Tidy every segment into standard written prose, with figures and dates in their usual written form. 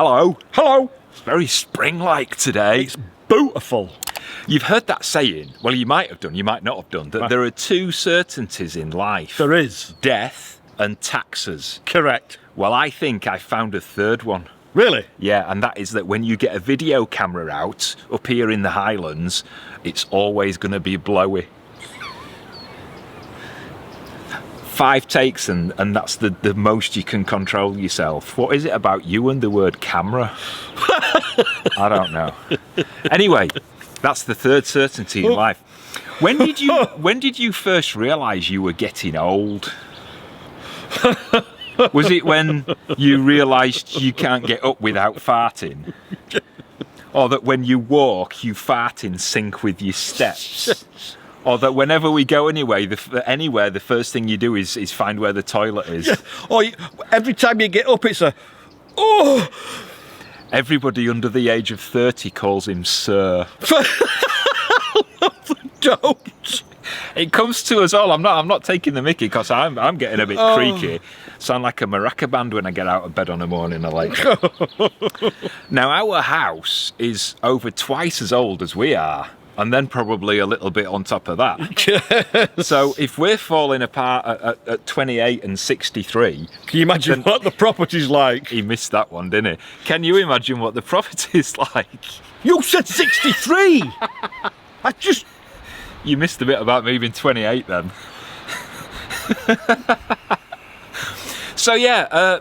Hello. Hello. It's very spring-like today. It's beautiful. You've heard that saying, well, you might have done, you might not have done, that there are two certainties in life. There is. Death and taxes. Correct. Well, I think I found a third one. Really? Yeah, and that is that when you get a video camera out up here in the Highlands, it's always going to be blowy. 5 takes and that's the most you can control yourself. What is it about you and the word camera? I don't know. Anyway, that's the third certainty in life. When did you first realise you were getting old? Was it when you realised you can't get up without farting? Or that when you walk, you fart in sync with your steps? Or that whenever we go anywhere, the first thing you do is find where the toilet is? Yeah. Or every time you get up, it's a... Oh! Everybody under the age of 30 calls him Sir. Don't. It comes to us all. I'm not taking the mickey because I'm getting a bit creaky. Sound like a maraca band when I get out of bed on a morning or like that. Now our house is over twice as old as we are, and then probably a little bit on top of that. So if we're falling apart at 28 and 63, can you imagine what the property's like? He missed that one, didn't he? Can you imagine what the property's like? You said 63. You missed the bit about me being 28 then. So yeah,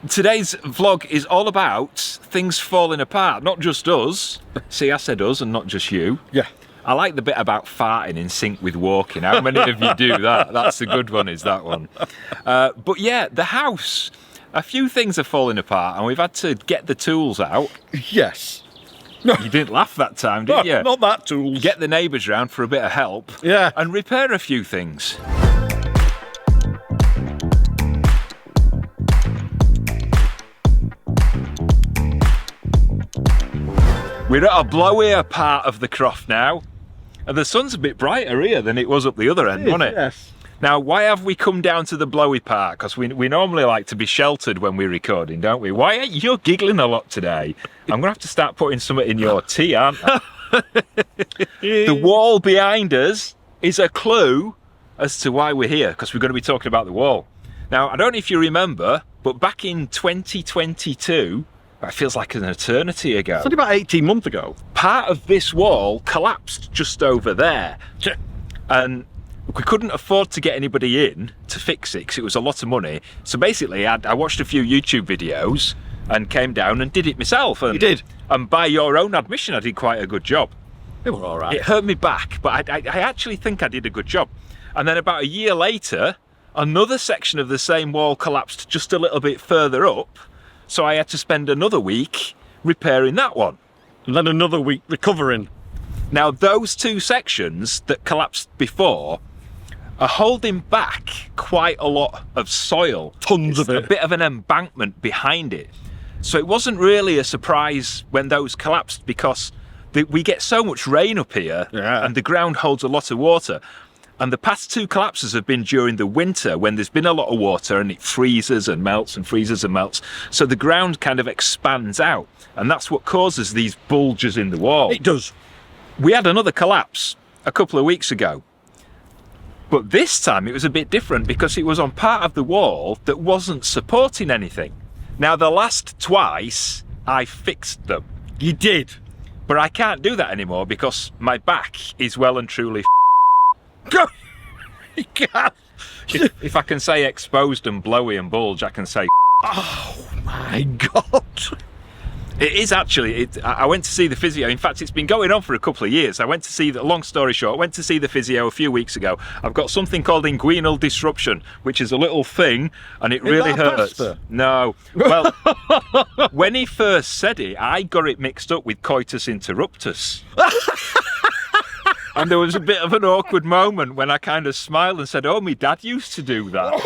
today's vlog is all about things falling apart, not just us. See, I said us and not just you. Yeah. I like the bit about farting in sync with walking. How many of you do that? That's a good one, is that one. But yeah, the house, a few things are falling apart and we've had to get the tools out. Yes. You didn't laugh that time, did you? Not that tools. Get the neighbours round for a bit of help. Yeah. And repair a few things. We're at a blowier part of the Croft now, and the sun's a bit brighter here than it was up the other end, wasn't it? Yes. Now, why have we come down to the blowy part? Because we normally like to be sheltered when we're recording, don't we? Why are you giggling a lot today? I'm going to have to start putting something in your tea, aren't I? The wall behind us is a clue as to why we're here, because we're going to be talking about the wall. Now, I don't know if you remember, but back in 2022, it feels like an eternity ago. It's only about 18 months ago. Part of this wall collapsed just over there. And we couldn't afford to get anybody in to fix it because it was a lot of money. So basically, I watched a few YouTube videos and came down and did it myself. And, you did? And by your own admission, I did quite a good job. It was all right. It hurt me back, but I actually think I did a good job. And then about a year later, another section of the same wall collapsed just a little bit further up. So I had to spend another week repairing that one. And then another week recovering. Now, those two sections that collapsed before are holding back quite a lot of soil. Tons of it. A bit of an embankment behind it. So it wasn't really a surprise when those collapsed because we get so much rain up here and the ground holds a lot of water. And the past two collapses have been during the winter when there's been a lot of water and it freezes and melts and freezes and melts. So the ground kind of expands out and that's what causes these bulges in the wall. It does. We had another collapse a couple of weeks ago. But this time it was a bit different because it was on part of the wall that wasn't supporting anything. Now the last twice I fixed them. You did? But I can't do that anymore because my back is well and truly You can't. If I can say exposed and blowy and bulge, I can say oh my God. It is actually, I went to see the physio. In fact, it's been going on for a couple of years. I went to see, long story short, I went to see the physio a few weeks ago. I've got something called inguinal disruption, which is a little thing, and it really hurts. Pasta? No. Well, when he first said it, I got it mixed up with coitus interruptus. And there was a bit of an awkward moment when I kind of smiled and said, oh, my dad used to do that.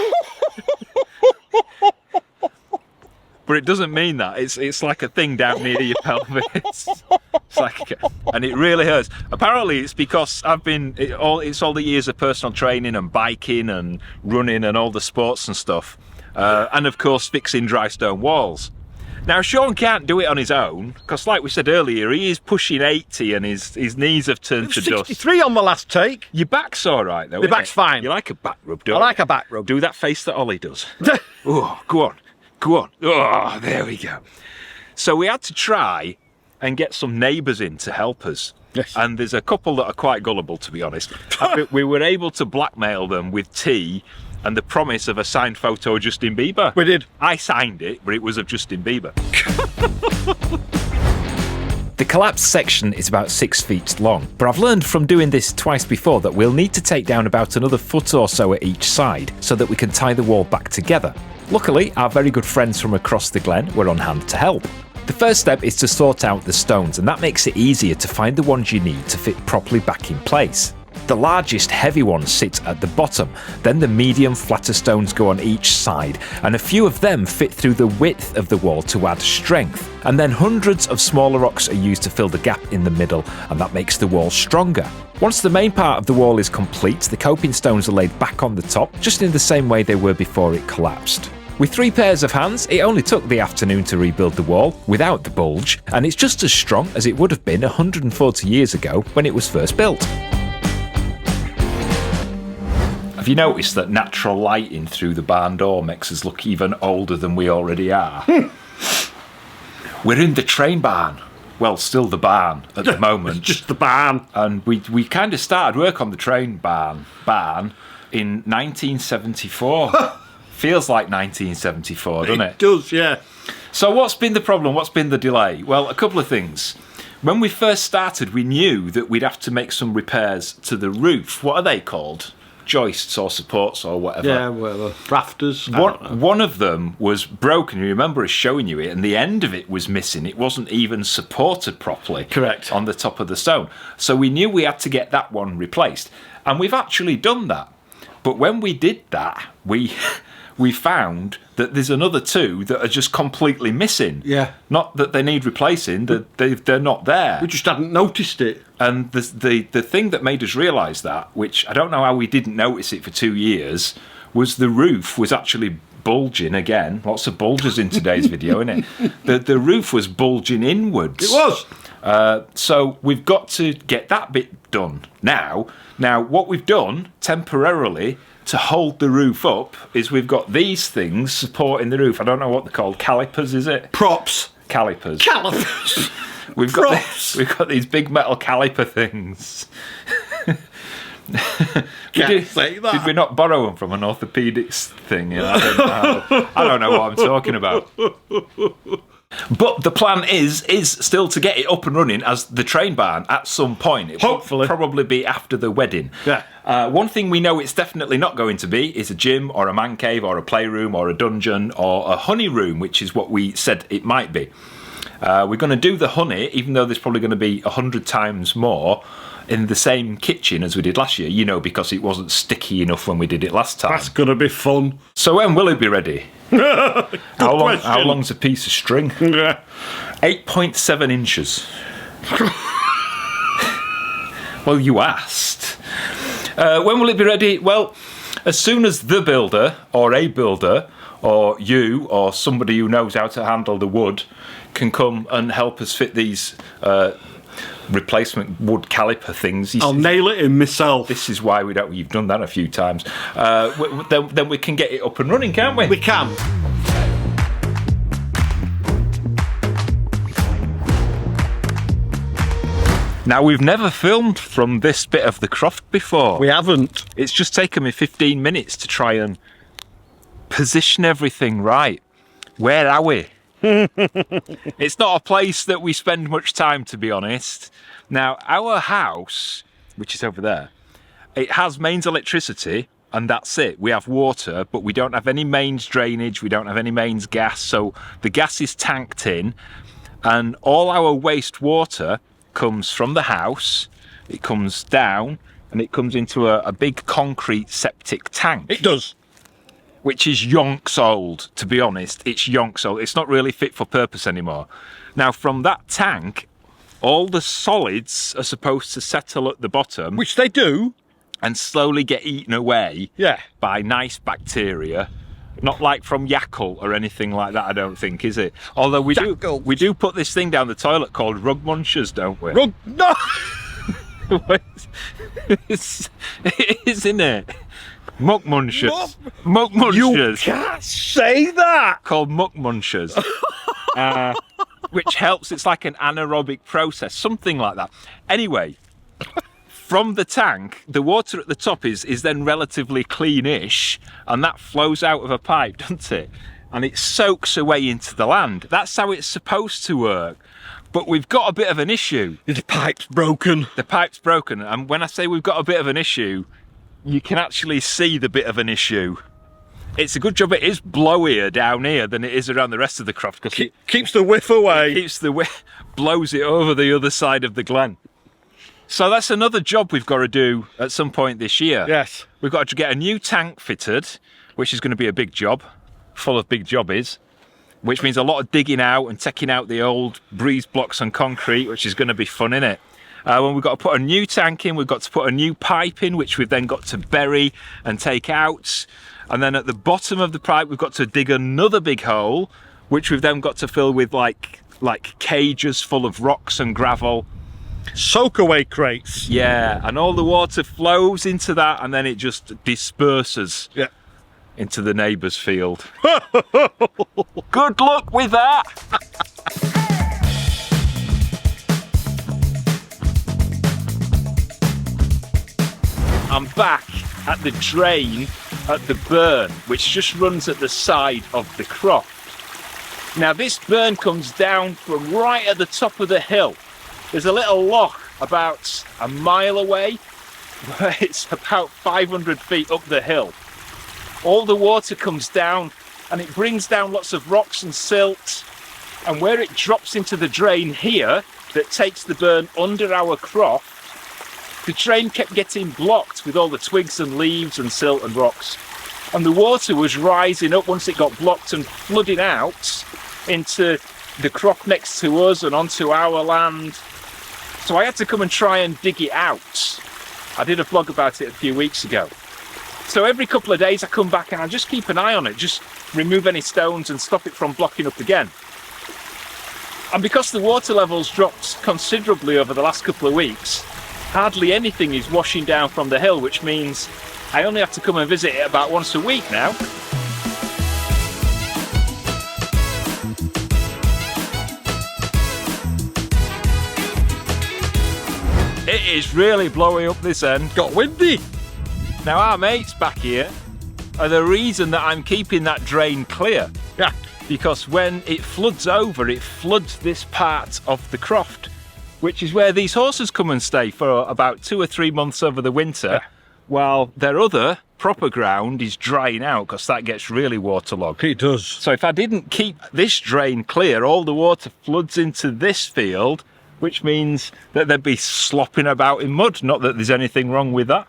But it doesn't mean that. It's like a thing down near your pelvis. It's like, and it really hurts. Apparently, it's because it's all the years of personal training and biking and running and all the sports and stuff, and of course fixing dry stone walls. Now, Sean can't do it on his own, because like we said earlier, he is pushing 80 and his knees have turned to dust. 63 on my last take. Your back's all right, though, My back's fine. You like a back rub, don't I you? like a back rub. Do that face that Ollie does. Oh, go on. Go on. Oh, there we go. So we had to try and get some neighbours in to help us. Yes. And there's a couple that are quite gullible, to be honest. We were able to blackmail them with tea and the promise of a signed photo of Justin Bieber. We did. I signed it, but it was of Justin Bieber. The collapsed section is about 6 feet long, but I've learned from doing this twice before that we'll need to take down about another foot or so at each side so that we can tie the wall back together. Luckily, our very good friends from across the glen were on hand to help. The first step is to sort out the stones, and that makes it easier to find the ones you need to fit properly back in place. The largest heavy ones sit at the bottom, then the medium flatter stones go on each side, and a few of them fit through the width of the wall to add strength. And then hundreds of smaller rocks are used to fill the gap in the middle, and that makes the wall stronger. Once the main part of the wall is complete, the coping stones are laid back on the top, just in the same way they were before it collapsed. With 3 pairs of hands, it only took the afternoon to rebuild the wall without the bulge, and it's just as strong as it would have been 140 years ago when it was first built. Have you noticed that natural lighting through the barn door makes us look even older than we already are? We're in the train barn. Well, still the barn at the moment. It's just the barn. And we kind of started work on the train barn in 1974. Feels like 1974, doesn't it? It does, yeah. So what's been the problem? What's been the delay? Well, a couple of things. When we first started, we knew that we'd have to make some repairs to the roof. What are they called? Joists or supports or whatever. Yeah, whatever. Rafters. One of them was broken. You remember us showing you it, and the end of it was missing. It wasn't even supported properly. Correct. On the top of the stone. So we knew we had to get that one replaced. And we've actually done that. But when we did that, we found that there's another 2 that are just completely missing. Yeah. Not that they need replacing, they're not there. We just hadn't noticed it. And the thing that made us realise that, which I don't know how we didn't notice it for 2 years, was the roof was actually bulging again. Lots of bulges in today's video, isn't it? The roof was bulging inwards. It was. So we've got to get that bit done now. Now, what we've done temporarily to hold the roof up is we've got these things supporting the roof. I don't know what they're called. Calipers, is it? Props. Calipers. Calipers. We've got these big metal caliper things. Can't say that. Did we not borrow them from an orthopaedics thing? You know, I don't know what I'm talking about. But the plan is still to get it up and running as the train barn at some point. It Hopefully. will probably be after the wedding. Yeah. One thing we know it's definitely not going to be is a gym or a man cave or a playroom or a dungeon or a honey room, which is what we said it might be. We're going to do the honey, even though there's probably going to be 100 times more in the same kitchen as we did last year, you know, because it wasn't sticky enough when we did it last time. That's going to be fun. So when will it be ready? How long's a piece of string? 8.7 inches. Well, you asked. When will it be ready? Well, as soon as the builder, or a builder, or you, or somebody who knows how to handle the wood, can come and help us fit these replacement wood caliper things. I'll nail it in myself. This is why we don't. You've done that a few times. Then we can get it up and running, can't we? We can. Now, we've never filmed from this bit of the Croft before. We haven't. It's just taken me 15 minutes to try and position everything right. Where are we? It's not a place that we spend much time, to be honest. Now, our house, which is over there, it has mains electricity, and that's it. We have water, but we don't have any mains drainage, we don't have any mains gas, so the gas is tanked in, and all our wastewater comes from the house, it comes down, and it comes into a big concrete septic tank. It does. Which is yonks old, to be honest. It's yonks old. It's not really fit for purpose anymore. Now, from that tank, all the solids are supposed to settle at the bottom. Which they do. And slowly get eaten away Yeah. by nice bacteria. Not like from Yakult or anything like that, I don't think, is it? Although we do put this thing down the toilet called rug munchers, don't we? No! It is, isn't it? Muck munchers. Muck munchers. You can't say that! Called muck munchers. Which helps, it's like an anaerobic process, something like that. Anyway, from the tank, the water at the top is then relatively cleanish, and that flows out of a pipe, doesn't it? And it soaks away into the land. That's how it's supposed to work. But we've got a bit of an issue. The pipe's broken. The pipe's broken, and when I say we've got a bit of an issue, you can actually see the bit of an issue. It's a good job it is blowier down here than it is around the rest of the croft, because it Keeps the whiff away. keeps the whiff, blows it over the other side of the glen. So that's another job we've got to do at some point this year. Yes. We've got to get a new tank fitted, which is going to be a big job, full of big jobbies, which means a lot of digging out and taking out the old breeze blocks and concrete, which is going to be fun, innit? When we've got to put a new tank in, we've got to put a new pipe in, which we've then got to bury and take out. And then at the bottom of the pipe, we've got to dig another big hole, which we've then got to fill with like cages full of rocks and gravel. Soak away crates. Yeah, and all the water flows into that, and then it just disperses into the neighbour's field. Good luck with that. I'm back at the drain at the burn, which just runs at the side of the croft. Now this burn comes down from right at the top of the hill. There's a little loch about a mile away, where it's about 500 feet up the hill. All the water comes down and it brings down lots of rocks and silt, and where it drops into the drain here that takes the burn under our croft, the drain kept getting blocked with all the twigs and leaves and silt and rocks. And the water was rising up once it got blocked and flooding out into the croft next to us and onto our land. So I had to come and try and dig it out. I did a vlog about it a few weeks ago. So every couple of days I come back and I just keep an eye on it, just remove any stones and stop it from blocking up again. And because the water levels dropped considerably over the last couple of weeks, hardly anything is washing down from the hill, which means I only have to come and visit it about once a week now. It is really blowing up this end. Got windy. Now our mates back here are the reason that I'm keeping that drain clear. Yeah. Because when it floods over, it floods this part of the croft, which is where these horses come and stay for about 2 or 3 months over the winter, while their other proper ground is drying out, because that gets really waterlogged. It does. So if I didn't keep this drain clear, all the water floods into this field, which means that they'd be slopping about in mud. Not that there's anything wrong with that.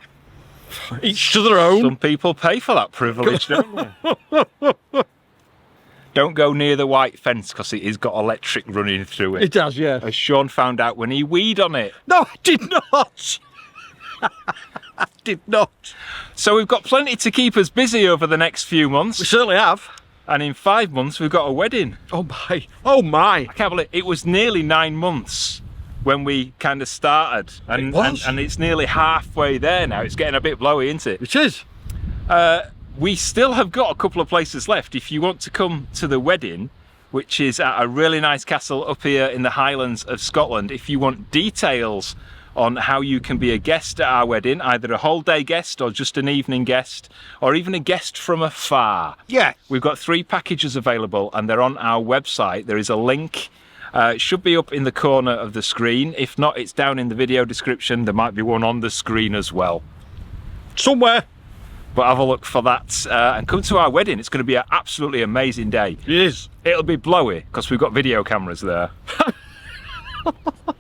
Each to their own. Some people pay for that privilege, don't they? Don't go near the white fence, because it has got electric running through it. It does, yeah. As Sean found out when he weed on it. No, I did not. I did not. So we've got plenty to keep us busy over the next few months. We certainly have. And in 5 months, we've got a wedding. Oh my. Oh my. I can't believe it was nearly 9 months when we kind of started. And, It was. and it's nearly halfway there now. It's getting a bit blowy, isn't it? It is. We still have got a couple of places left. If you want to come to the wedding, which is at a really nice castle up here in the Highlands of Scotland, if you want details on how you can be a guest at our wedding, either a whole day guest or just an evening guest, or even a guest from afar. Yeah. We've got 3 packages available and they're on our website. There is a link. It should be up in the corner of the screen. If not, it's down in the video description. There might be one on the screen as well. Somewhere. But have a look for that and come to our wedding. It's going to be an absolutely amazing day. It is. It'll be blowy because we've got video cameras there.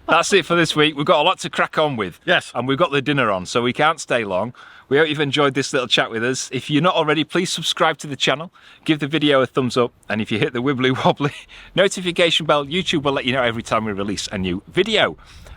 That's it for this week. We've got a lot to crack on with. Yes. And we've got the dinner on, so we can't stay long. We hope you've enjoyed this little chat with us. If you're not already, please subscribe to the channel, give the video a thumbs up, and if you hit the wibbly wobbly notification bell, YouTube will let you know every time we release a new video.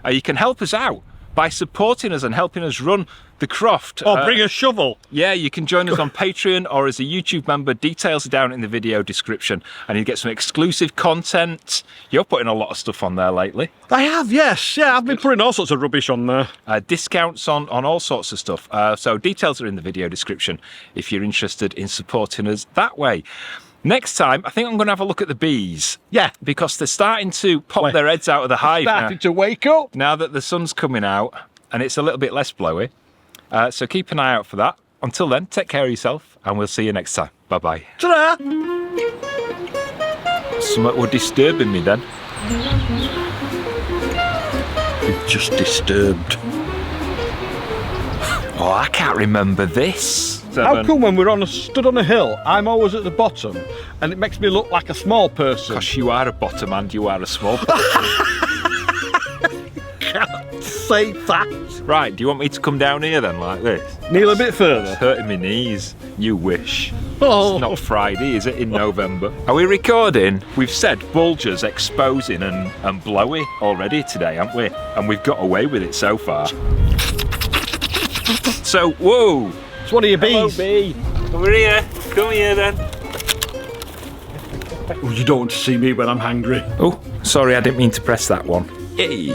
You can help us out by supporting us and helping us run the Croft. Or bring a shovel. Yeah, you can join us on Patreon or as a YouTube member. Details are down in the video description, and you get some exclusive content. You're putting a lot of stuff on there lately. I have, yes. Yeah, I've been putting all sorts of rubbish on there. Discounts on all sorts of stuff. So details are in the video description if you're interested in supporting us that way. Next time, I think I'm going to have a look at the bees. Yeah. Because they're starting to pop their heads out of the hive now. Starting to wake up. Now that the sun's coming out and it's a little bit less blowy. So keep an eye out for that. Until then, take care of yourself and we'll see you next time. Bye-bye. Ta-da! Something were disturbing me then. It's just disturbed. Oh, I can't remember this. How come when we're stood on a hill, I'm always at the bottom and it makes me look like a small person? Because you are a bottom and you are a small person. Can't say that. Right, do you want me to come down here then, like this? Kneel a bit further. It's hurting my knees. You wish. Oh. It's not Friday, is it, in November? Are we recording? We've said bulges exposing and blowy already today, haven't we? And we've got away with it so far. So, whoa! It's one of your Hello, bees. bee. Over here. Come here then. Oh, you don't want to see me when I'm hungry. Oh, sorry, I didn't mean to press that one. Hey.